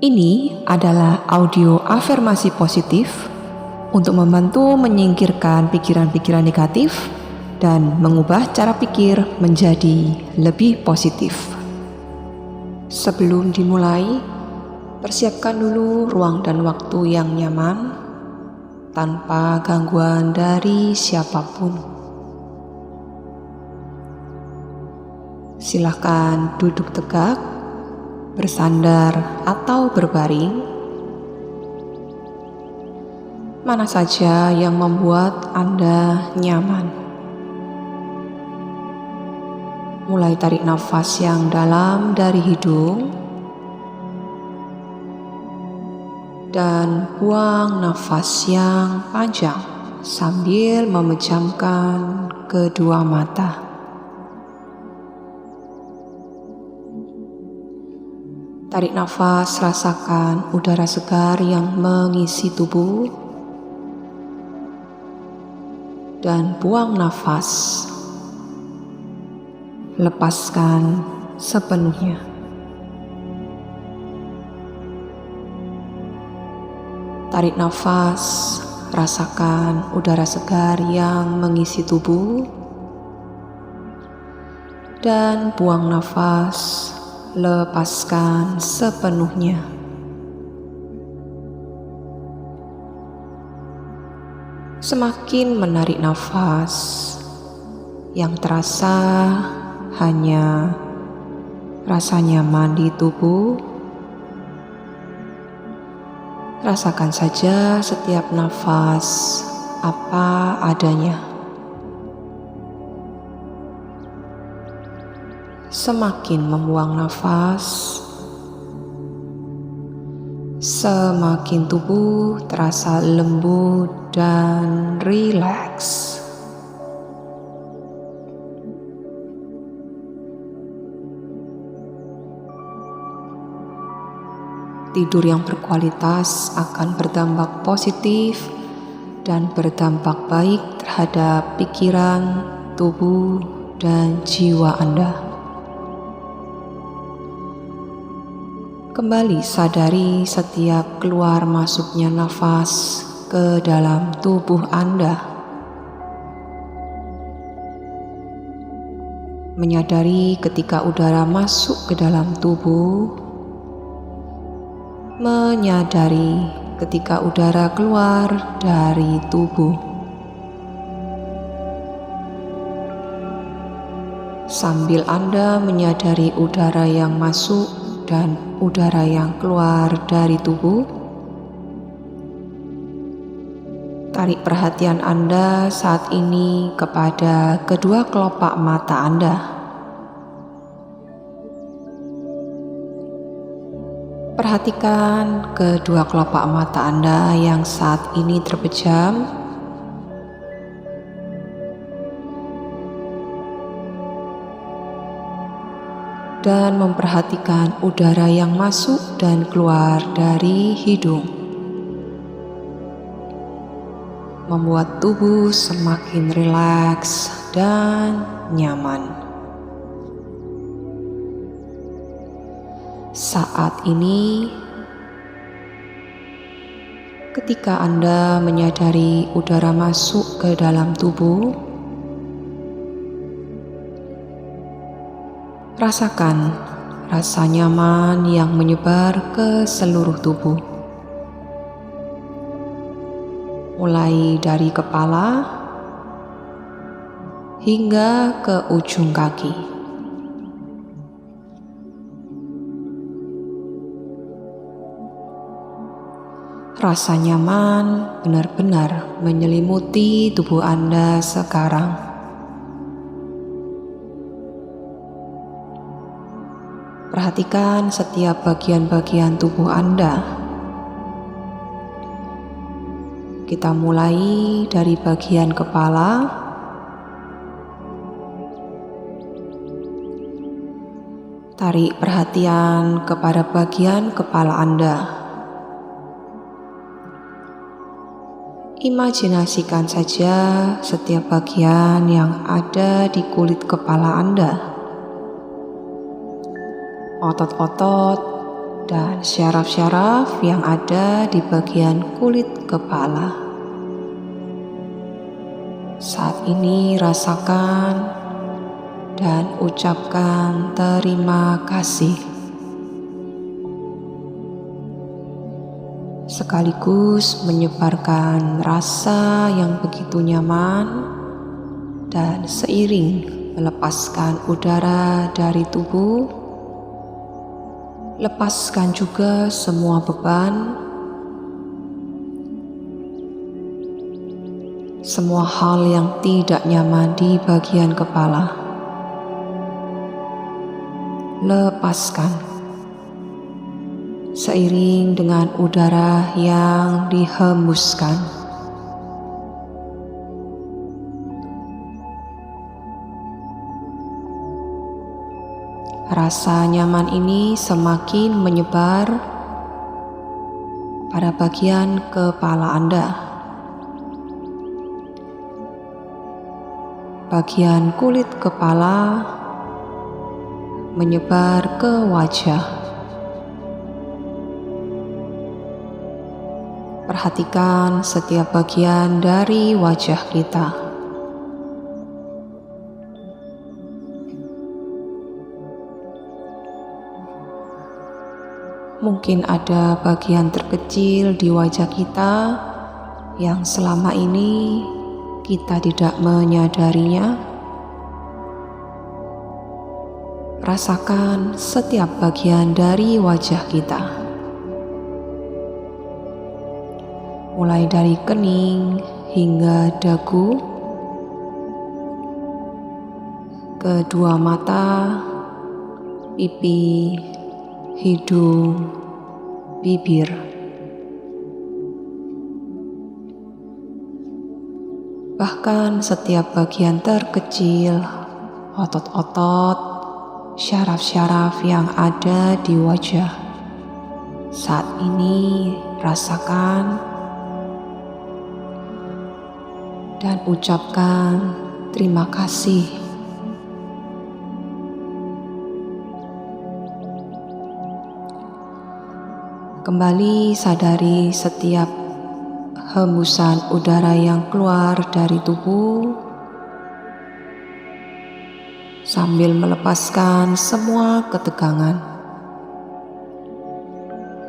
Ini adalah audio afirmasi positif untuk membantu menyingkirkan pikiran-pikiran negatif dan mengubah cara pikir menjadi lebih positif. Sebelum dimulai, persiapkan dulu ruang dan waktu yang nyaman tanpa gangguan dari siapapun. Silakan duduk tegak, bersandar atau berbaring, mana saja yang membuat Anda nyaman. Mulai tarik nafas yang dalam dari hidung dan buang nafas yang panjang sambil memejamkan kedua mata. Tarik nafas, rasakan udara segar yang mengisi tubuh, dan buang nafas, lepaskan sepenuhnya. Tarik nafas, rasakan udara segar yang mengisi tubuh, dan buang nafas, lepaskan sepenuhnya. Semakin menarik nafas, yang terasa hanya rasa nyaman di tubuh. Rasakan saja setiap nafas apa adanya. Semakin membuang nafas, semakin tubuh terasa lembut dan rileks. Tidur yang berkualitas akan berdampak positif dan berdampak baik terhadap pikiran, tubuh, dan jiwa Anda. Kembali sadari setiap keluar masuknya nafas ke dalam tubuh Anda. Menyadari ketika udara masuk ke dalam tubuh, menyadari ketika udara keluar dari tubuh. Sambil Anda menyadari udara yang masuk dan udara yang keluar dari tubuh, tarik perhatian Anda saat ini kepada kedua kelopak mata Anda. Perhatikan kedua kelopak mata Anda yang saat ini terpejam. Dan memperhatikan udara yang masuk dan keluar dari hidung, membuat tubuh semakin rileks dan nyaman. Saat ini, ketika Anda menyadari udara masuk ke dalam tubuh, rasakan rasa nyaman yang menyebar ke seluruh tubuh, mulai dari kepala hingga ke ujung kaki. Rasa nyaman benar-benar menyelimuti tubuh Anda sekarang. Perhatikan setiap bagian-bagian tubuh Anda. Kita mulai dari bagian kepala, tarik perhatian kepada bagian kepala Anda. Imajinasikan saja setiap bagian yang ada di kulit kepala Anda. Otot-otot dan syaraf-syaraf yang ada di bagian kulit kepala. Saat ini rasakan dan ucapkan terima kasih. Sekaligus menyebarkan rasa yang begitu nyaman dan seiring melepaskan udara dari tubuh, lepaskan juga semua beban, semua hal yang tidak nyaman di bagian kepala. Lepaskan seiring dengan udara yang dihembuskan. Rasa nyaman ini semakin menyebar pada bagian kepala Anda. Bagian kulit kepala menyebar ke wajah. Perhatikan setiap bagian dari wajah kita. Mungkin ada bagian terkecil di wajah kita yang selama ini kita tidak menyadarinya. Rasakan setiap bagian dari wajah kita, mulai dari kening hingga dagu, kedua mata, pipi, hidung, bibir. Bahkan setiap bagian terkecil, otot-otot, syaraf-syaraf yang ada di wajah. Saat ini rasakan dan ucapkan terima kasih. Kembali sadari setiap hembusan udara yang keluar dari tubuh, sambil melepaskan semua ketegangan,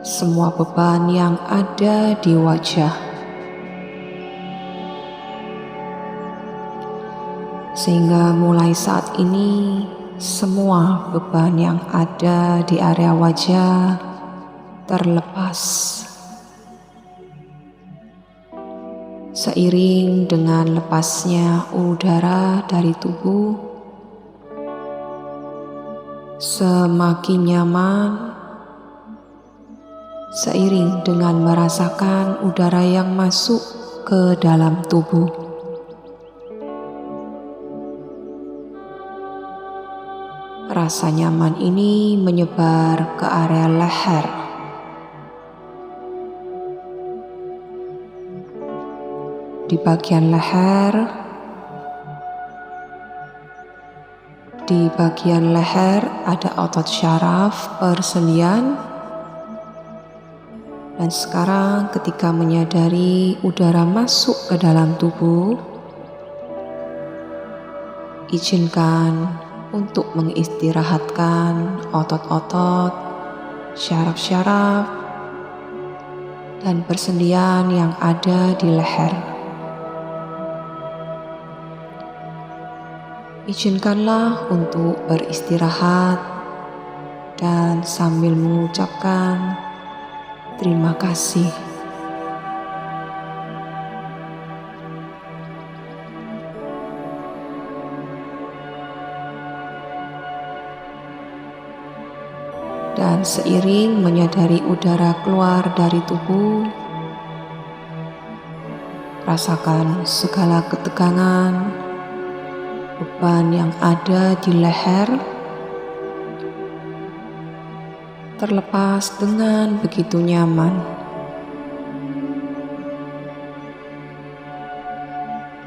semua beban yang ada di wajah, sehingga mulai saat ini semua beban yang ada di area wajah terlepas. Seiring dengan lepasnya udara dari tubuh, semakin nyaman, seiring dengan merasakan udara yang masuk ke dalam tubuh. Rasa nyaman ini menyebar ke area leher. Di bagian leher, ada otot syaraf persendian. Dan sekarang ketika menyadari udara masuk ke dalam tubuh, izinkan untuk mengistirahatkan otot-otot, syaraf-syaraf, dan persendian yang ada di leher. Izinkanlah untuk beristirahat dan sambil mengucapkan terima kasih. Dan seiring menyadari udara keluar dari tubuh, rasakan segala ketegangan, beban yang ada di leher terlepas dengan begitu nyaman.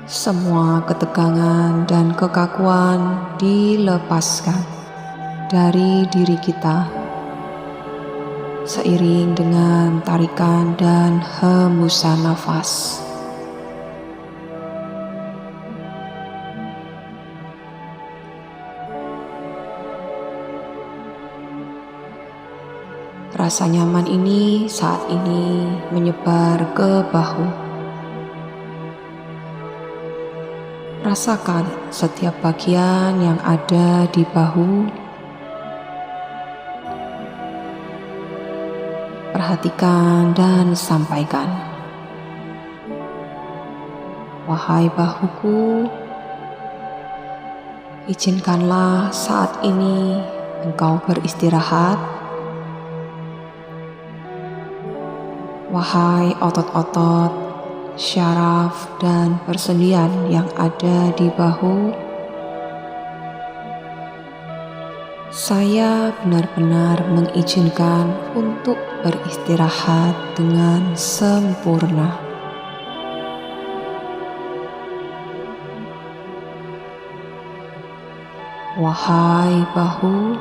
Semua ketegangan dan kekakuan dilepaskan dari diri kita, seiring dengan tarikan dan hembusan nafas. Rasa nyaman ini saat ini menyebar ke bahu. Rasakan setiap bagian yang ada di bahu. Perhatikan dan sampaikan. Wahai bahuku, izinkanlah saat ini engkau beristirahat. Wahai otot-otot, syaraf, dan persendian yang ada di bahu, saya benar-benar mengizinkan untuk beristirahat dengan sempurna. Wahai bahu,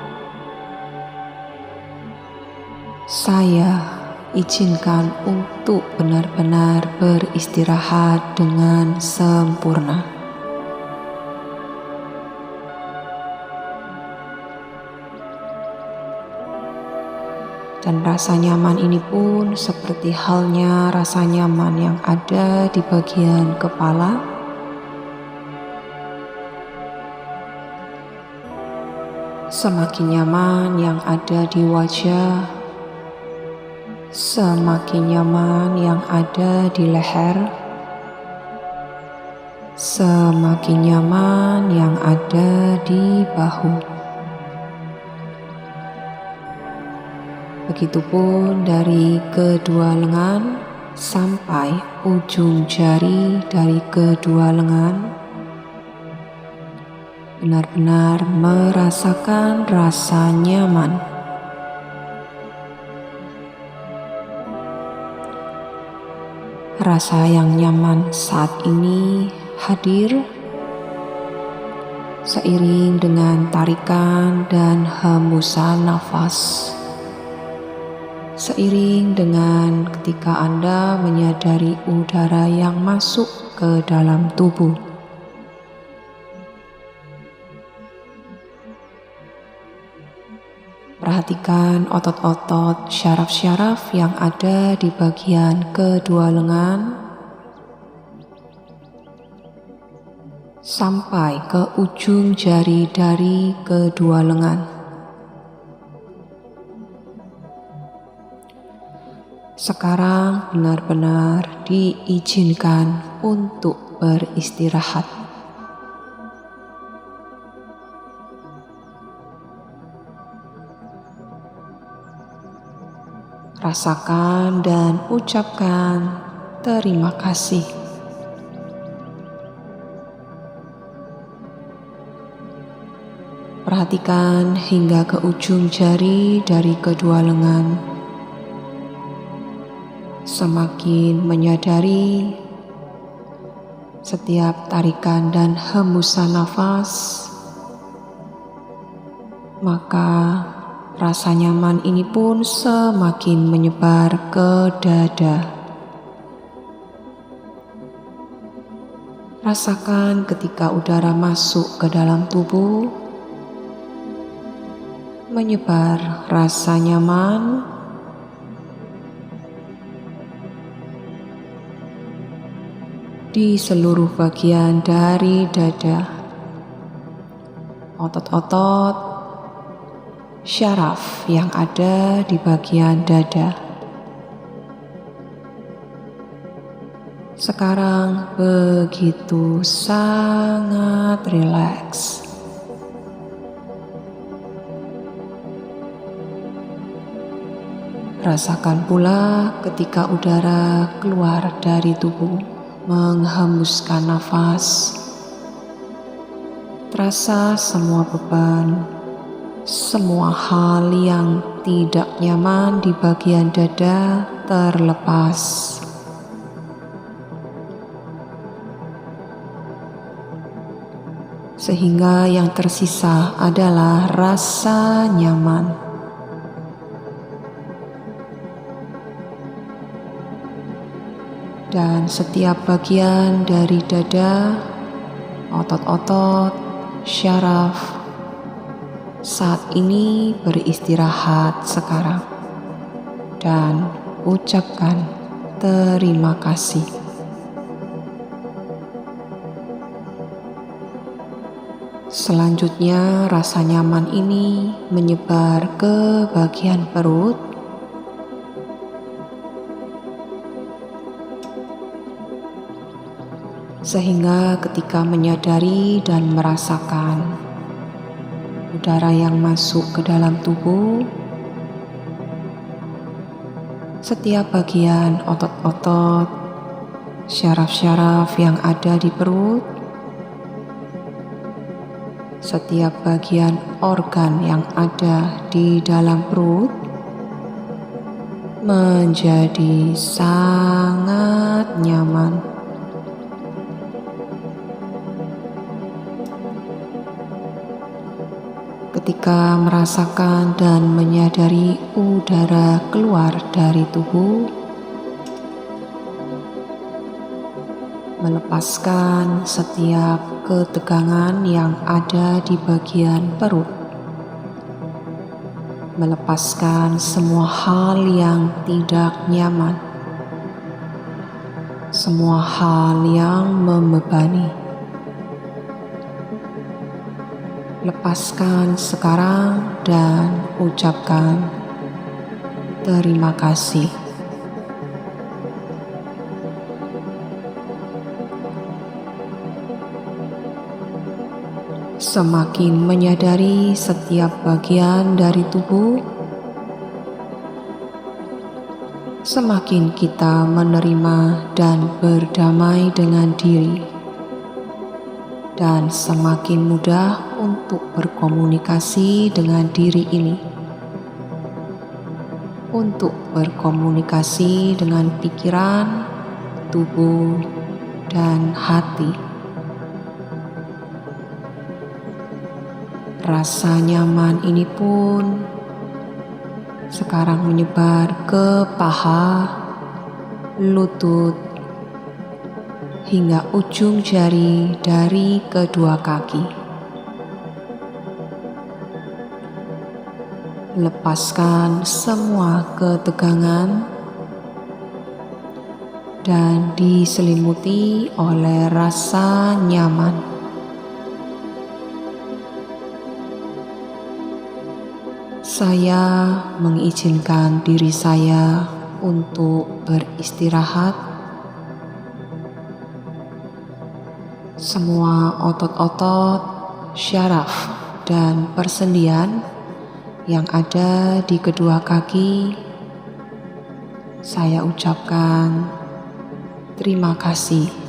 saya izinkan untuk benar-benar beristirahat dengan sempurna. Dan rasa nyaman ini pun seperti halnya rasa nyaman yang ada di bagian kepala. Semakin nyaman yang ada di wajah, semakin nyaman yang ada di leher, semakin nyaman yang ada di bahu. Begitupun dari kedua lengan sampai ujung jari dari kedua lengan. Benar-benar merasakan rasa nyaman. Rasa yang nyaman saat ini hadir seiring dengan tarikan dan hembusan nafas. Seiring dengan ketika Anda menyadari udara yang masuk ke dalam tubuh. Perhatikan otot-otot syaraf-syaraf yang ada di bagian kedua lengan sampai ke ujung jari dari kedua lengan. Sekarang benar-benar diizinkan untuk beristirahat. Rasakan dan ucapkan terima kasih. Perhatikan hingga ke ujung jari dari kedua lengan. Semakin menyadari setiap tarikan dan hembusan nafas, maka rasa nyaman ini pun semakin menyebar ke dada. Rasakan ketika udara masuk ke dalam tubuh, menyebar rasa nyaman. Di seluruh bagian dari dada, otot-otot syaraf yang ada di bagian dada. Sekarang begitu sangat rileks. Rasakan pula ketika udara keluar dari tubuh, menghembuskan nafas. Terasa semua beban, semua hal yang tidak nyaman di bagian dada terlepas. Sehingga yang tersisa adalah rasa nyaman. dan setiap bagian dari dada, otot-otot, syaraf saat ini beristirahat sekarang, dan ucapkan terima kasih. Selanjutnya, rasa nyaman ini menyebar ke bagian perut, sehingga ketika menyadari dan merasakan udara yang masuk ke dalam tubuh, setiap bagian otot-otot, syaraf-syaraf yang ada di perut, setiap bagian organ yang ada di dalam perut menjadi sangat nyaman. Ketika merasakan dan menyadari udara keluar dari tubuh, melepaskan setiap ketegangan yang ada di bagian perut, melepaskan semua hal yang tidak nyaman, semua hal yang membebani. Lepaskan sekarang dan ucapkan terima kasih. Semakin menyadari setiap bagian dari tubuh, semakin kita menerima dan berdamai dengan diri, dan semakin mudah untuk berkomunikasi dengan diri ini, untuk berkomunikasi dengan pikiran, tubuh, dan hati. Rasa nyaman ini pun sekarang menyebar ke paha, lutut, hingga ujung jari dari kedua kaki. Lepaskan semua ketegangan dan diselimuti oleh rasa nyaman. Saya mengizinkan diri saya untuk beristirahat. Semua otot-otot, syaraf, dan persendian yang ada di kedua kaki, saya ucapkan terima kasih.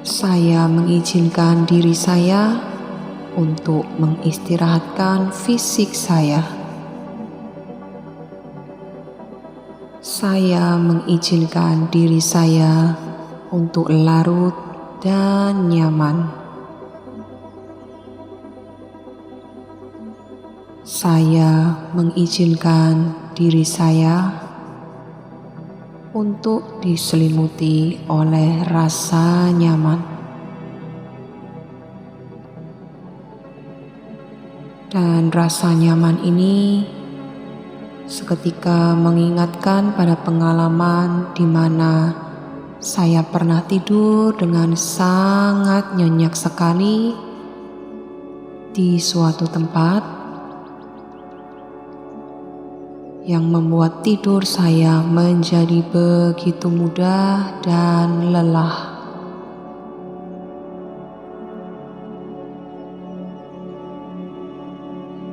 Saya mengizinkan diri saya untuk mengistirahatkan fisik saya. Saya mengizinkan diri saya untuk larut dan nyaman. Saya mengizinkan diri saya untuk diselimuti oleh rasa nyaman. Dan rasa nyaman ini seketika mengingatkan pada pengalaman di mana saya pernah tidur dengan sangat nyenyak sekali di suatu tempat yang membuat tidur saya menjadi begitu mudah dan lelah.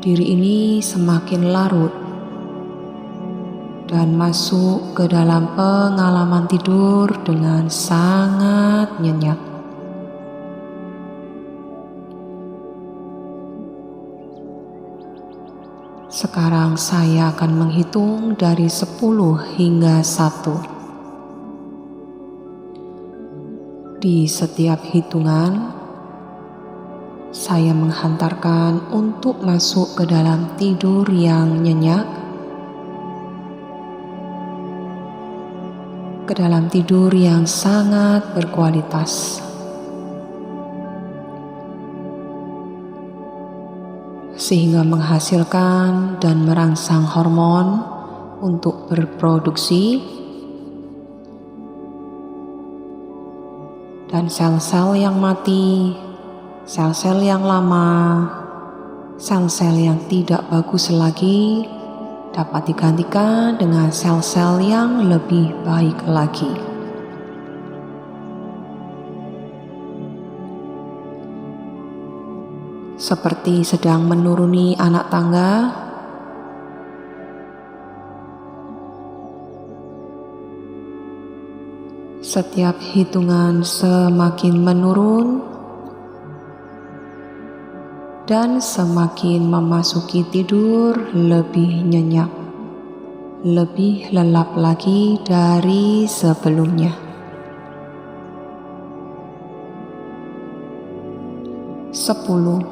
Diri ini semakin larut dan masuk ke dalam pengalaman tidur dengan sangat nyenyak. Sekarang saya akan menghitung dari 10 hingga 1. Di setiap hitungan, saya menghantarkan untuk masuk ke dalam tidur yang nyenyak ke dalam tidur yang sangat berkualitas, sehingga menghasilkan dan merangsang hormon untuk berproduksi, dan sel-sel yang mati, sel-sel yang lama, sel-sel yang tidak bagus lagi dapat digantikan dengan sel-sel yang lebih baik lagi. Seperti sedang menuruni anak tangga, setiap hitungan semakin menurun dan semakin memasuki tidur lebih nyenyak, lebih lelap lagi dari sebelumnya. 10.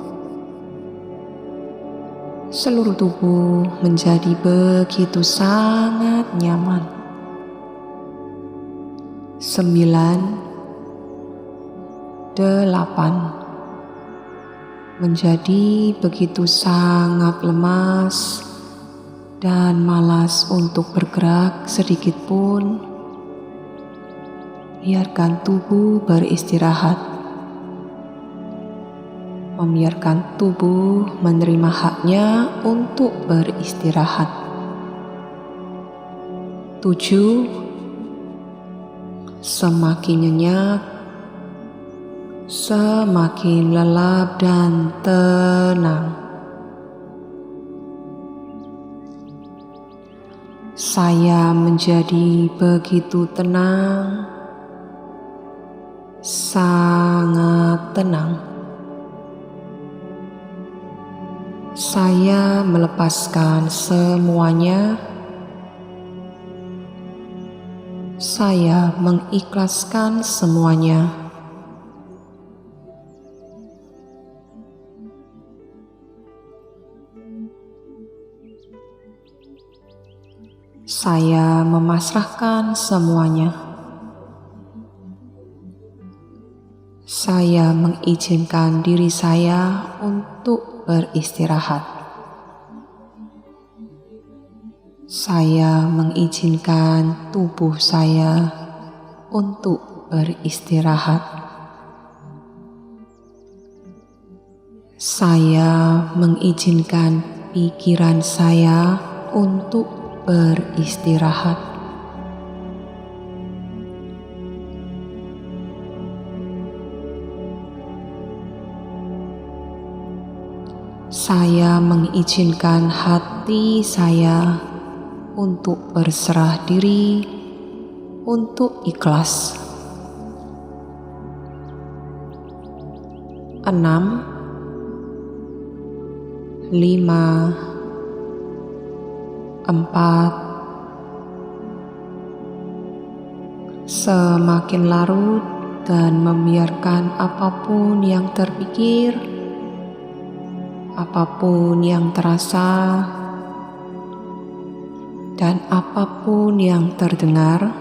Seluruh tubuh menjadi begitu sangat nyaman. 9, 8. Menjadi begitu sangat lemas dan malas untuk bergerak sedikit pun. Biarkan tubuh beristirahat. Membiarkan tubuh menerima haknya untuk beristirahat. 7. Semakin nyenyak, semakin lelap dan tenang. Saya menjadi begitu tenang, sangat tenang. Saya melepaskan semuanya. Saya mengikhlaskan semuanya. Saya memasrahkan semuanya. Saya mengizinkan diri saya untuk beristirahat. Saya mengizinkan tubuh saya untuk beristirahat. Saya mengizinkan pikiran saya untuk beristirahat. Saya mengizinkan hati saya untuk berserah diri, untuk ikhlas. 6, 5, 4. Semakin larut dan membiarkan apapun yang terpikir, apapun yang terasa, dan apapun yang terdengar,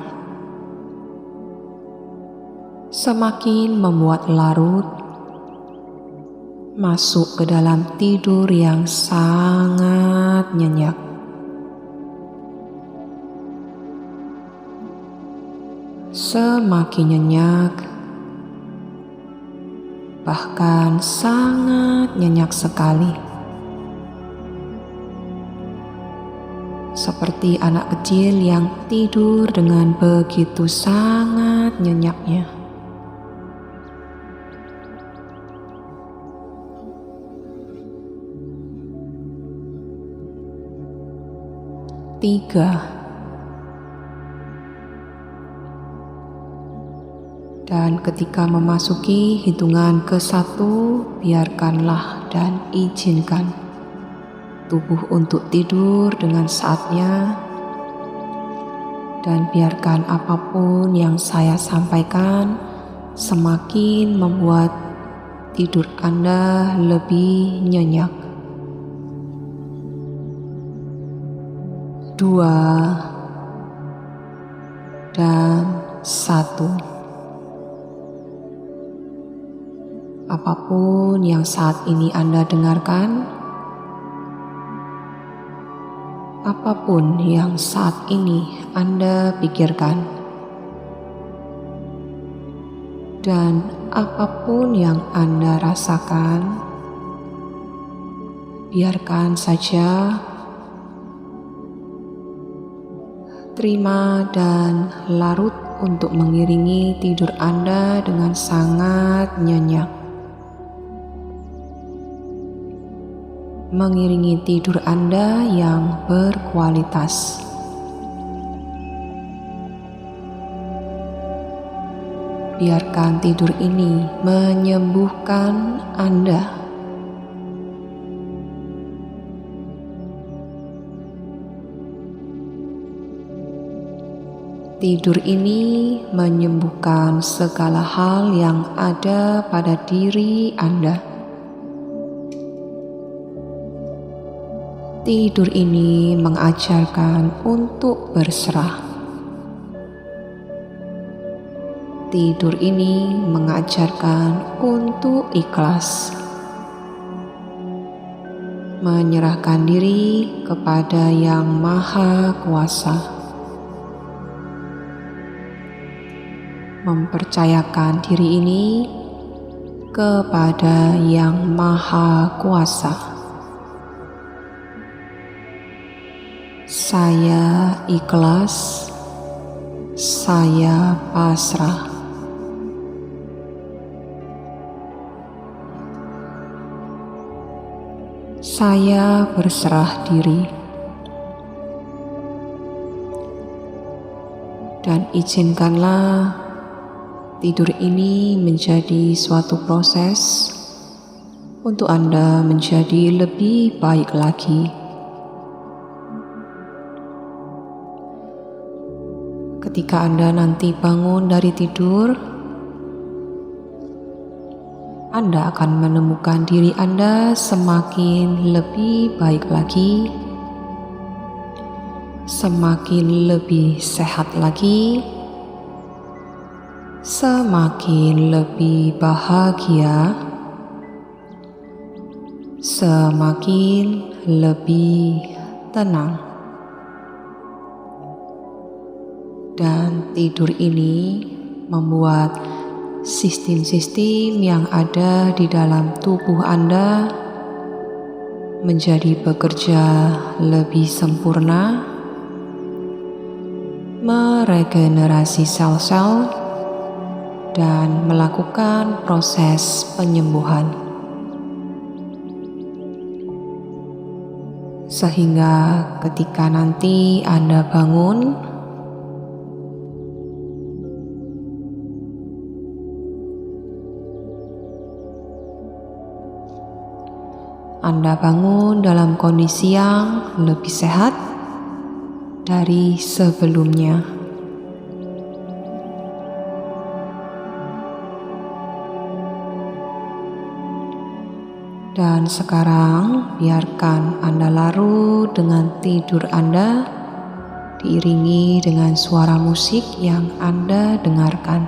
semakin membuat larut masuk ke dalam tidur yang sangat nyenyak. Semakin nyenyak, bahkan sangat nyenyak sekali. Seperti anak kecil yang tidur dengan begitu sangat nyenyaknya. Tiga. Dan ketika memasuki hitungan ke-1, biarkanlah dan izinkan tubuh untuk tidur dengan saatnya, dan biarkan apapun yang saya sampaikan semakin membuat tidur Anda lebih nyenyak. 2, dan 1. Apapun yang saat ini Anda dengarkan, apapun yang saat ini Anda pikirkan, dan apapun yang Anda rasakan, biarkan saja, terima dan larut untuk mengiringi tidur Anda dengan sangat nyenyak. Mengiringi tidur Anda yang berkualitas. Biarkan tidur ini menyembuhkan Anda. Tidur ini menyembuhkan segala hal yang ada pada diri Anda. Tidur ini mengajarkan untuk berserah. Tidur ini mengajarkan untuk ikhlas. Menyerahkan diri kepada Yang Maha Kuasa. Mempercayakan diri ini kepada Yang Maha Kuasa. Saya ikhlas, saya pasrah. Saya berserah diri. Dan izinkanlah tidur ini menjadi suatu proses untuk Anda menjadi lebih baik lagi. Ketika Anda nanti bangun dari tidur, Anda akan menemukan diri Anda semakin lebih baik lagi, semakin lebih sehat lagi, semakin lebih bahagia, semakin lebih tenang. Dan tidur ini membuat sistem-sistem yang ada di dalam tubuh Anda menjadi bekerja lebih sempurna, meregenerasi sel-sel, dan melakukan proses penyembuhan. Sehingga ketika nanti Anda bangun, Anda bangun dalam kondisi yang lebih sehat dari sebelumnya. Dan sekarang biarkan Anda larut dengan tidur Anda, diiringi dengan suara musik yang Anda dengarkan,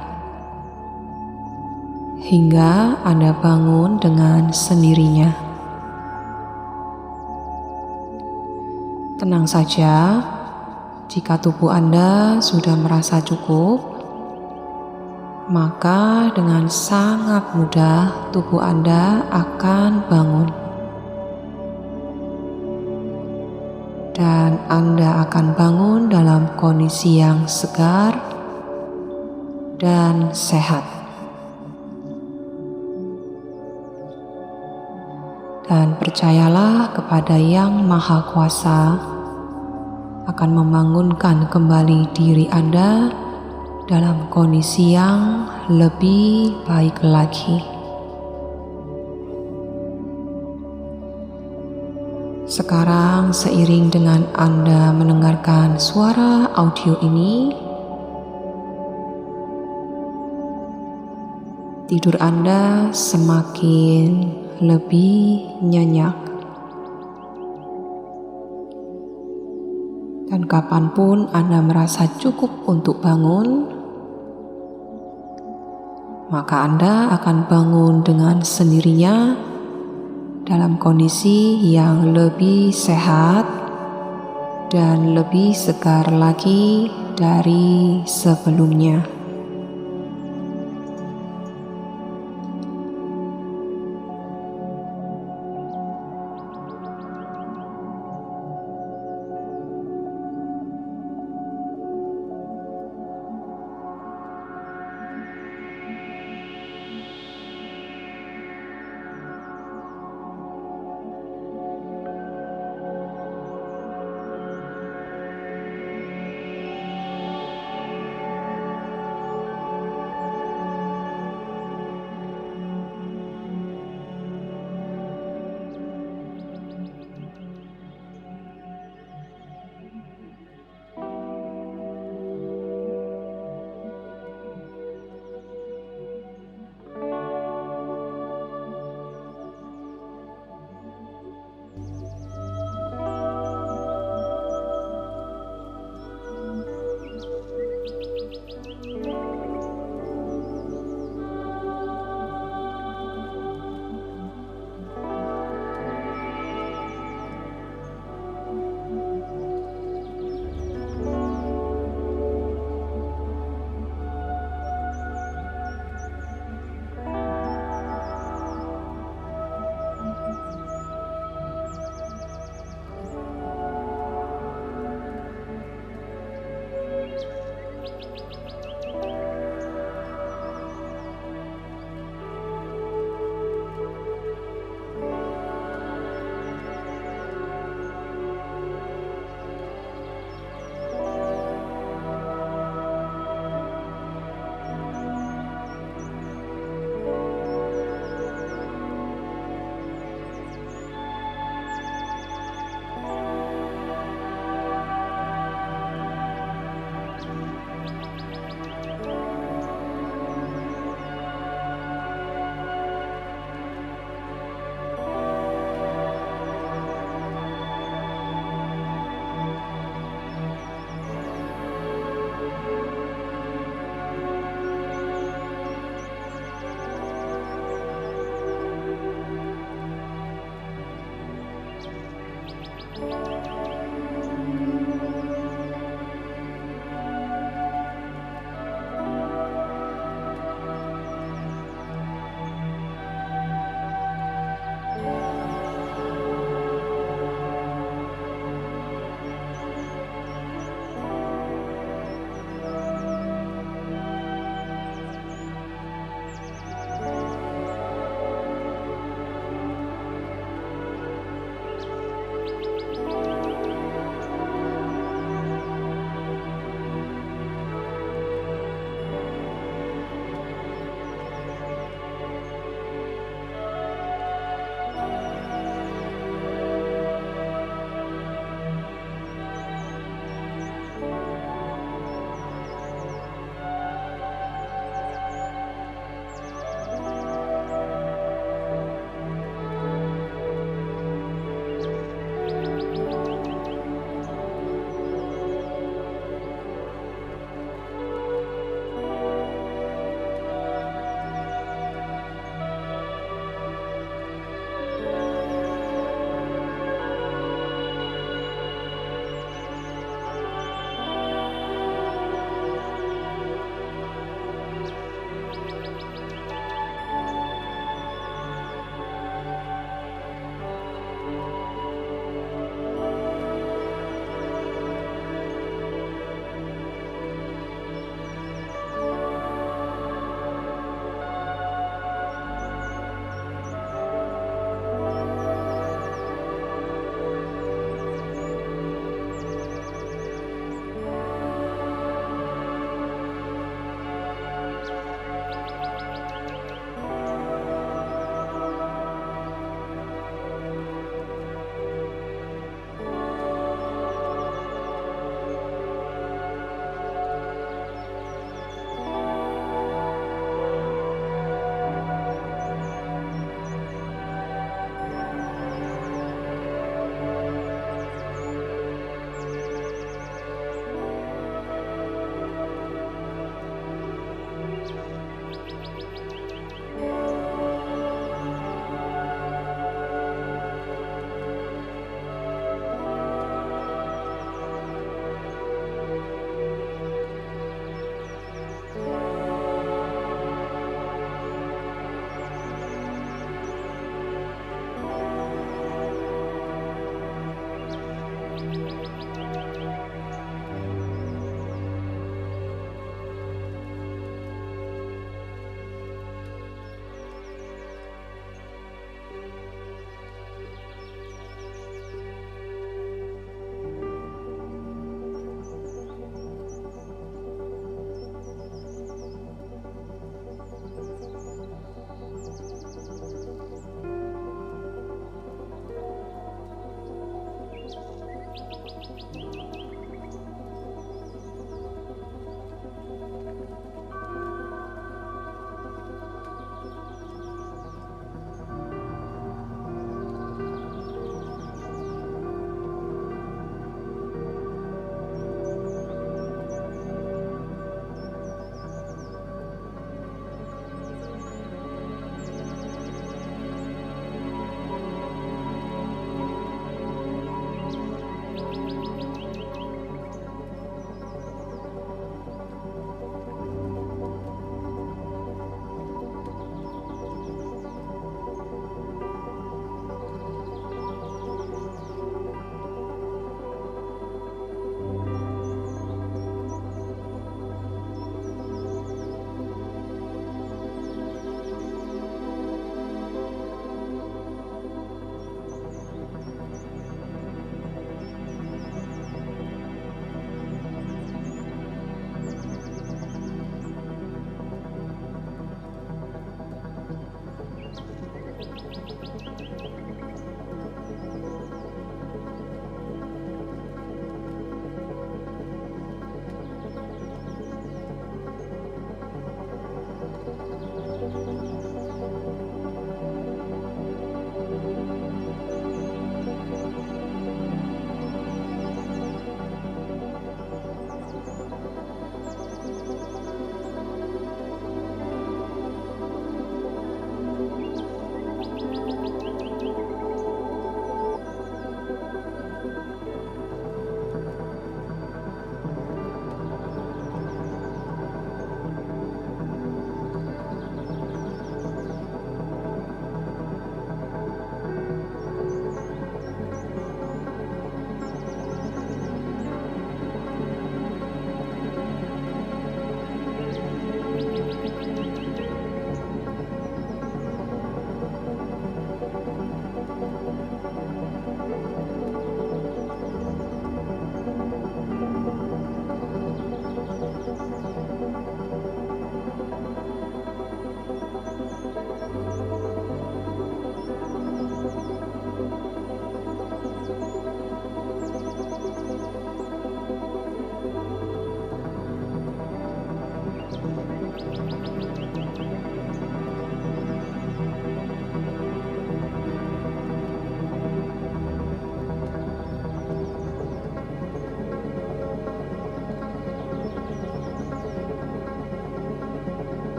hingga Anda bangun dengan sendirinya. Tenang saja, jika tubuh Anda sudah merasa cukup, maka dengan sangat mudah tubuh Anda akan bangun. Dan Anda akan bangun dalam kondisi yang segar dan sehat. Dan percayalah kepada Yang Maha Kuasa akan membangunkan kembali diri Anda dalam kondisi yang lebih baik lagi. Sekarang seiring dengan Anda mendengarkan suara audio ini, tidur Anda semakin lebih nyenyak. Dan kapanpun Anda merasa cukup untuk bangun, maka Anda akan bangun dengan sendirinya dalam kondisi yang lebih sehat dan lebih segar lagi dari sebelumnya.